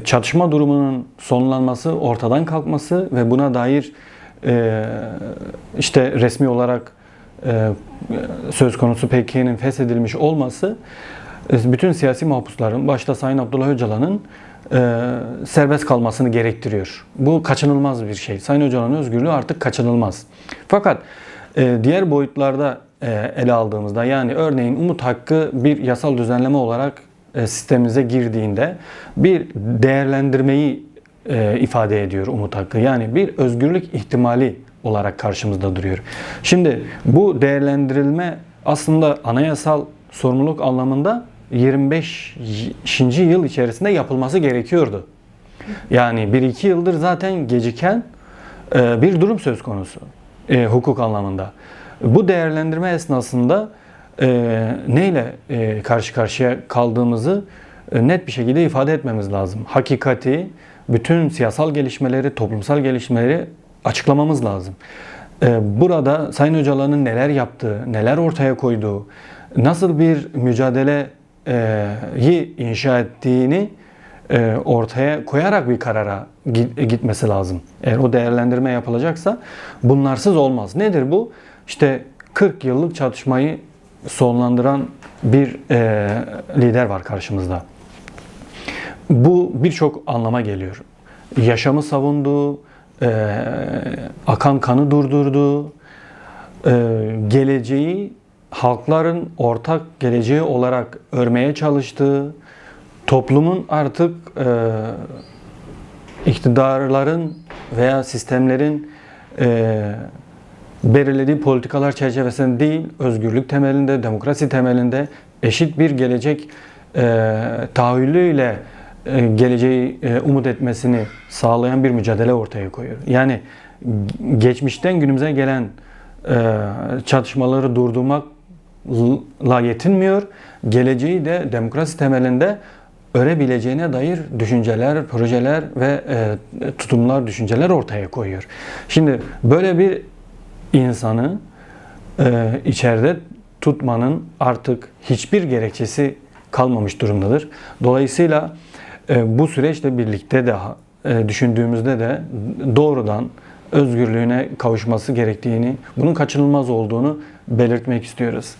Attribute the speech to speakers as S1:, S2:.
S1: Çatışma durumunun sonlanması, ortadan kalkması ve buna dair işte resmi olarak söz konusu PKK'nın feshedilmiş olması bütün siyasi mahpusların, başta Sayın Abdullah Öcalan'ın serbest kalmasını gerektiriyor. Bu kaçınılmaz bir şey. Sayın Öcalan'ın özgürlüğü artık kaçınılmaz. Fakat diğer boyutlarda ele aldığımızda, yani örneğin umut hakkı bir yasal düzenleme olarak sistemimize girdiğinde bir değerlendirmeyi ifade ediyor umut hakkı. Yani bir özgürlük ihtimali olarak karşımızda duruyor. Şimdi bu değerlendirilme aslında anayasal sorumluluk anlamında 25. yıl içerisinde yapılması gerekiyordu. Yani 1-2 yıldır zaten geciken bir durum söz konusu hukuk anlamında. Bu değerlendirme esnasında neyle karşı karşıya kaldığımızı net bir şekilde ifade etmemiz lazım. Hakikati, bütün siyasal gelişmeleri, toplumsal gelişmeleri açıklamamız lazım. Burada Sayın Öcalan'ın neler yaptığı, neler ortaya koyduğu, nasıl bir mücadeleyi inşa ettiğini ortaya koyarak bir karara gitmesi lazım. Eğer o değerlendirme yapılacaksa bunlarsız olmaz. Nedir bu? İşte 40 yıllık çatışmayı sonlandıran bir lider var karşımızda. Bu birçok anlama geliyor. Yaşamı savundu, akan kanı durdurdu, geleceği halkların ortak geleceği olarak örmeye çalıştı. Toplumun artık iktidarların veya sistemlerin belirlediği politikalar çerçevesinde değil, özgürlük temelinde, demokrasi temelinde eşit bir gelecek tahayyülüyle geleceği umut etmesini sağlayan bir mücadele ortaya koyuyor. Yani geçmişten günümüze gelen çatışmaları durdurmakla yetinmiyor, geleceği de demokrasi temelinde örebileceğine dair düşünceler, projeler ve tutumlar, düşünceler ortaya koyuyor. Şimdi böyle bir insanı içeride tutmanın artık hiçbir gerekçesi kalmamış durumdadır. Dolayısıyla bu süreçle birlikte de düşündüğümüzde de doğrudan özgürlüğüne kavuşması gerektiğini, bunun kaçınılmaz olduğunu belirtmek istiyoruz.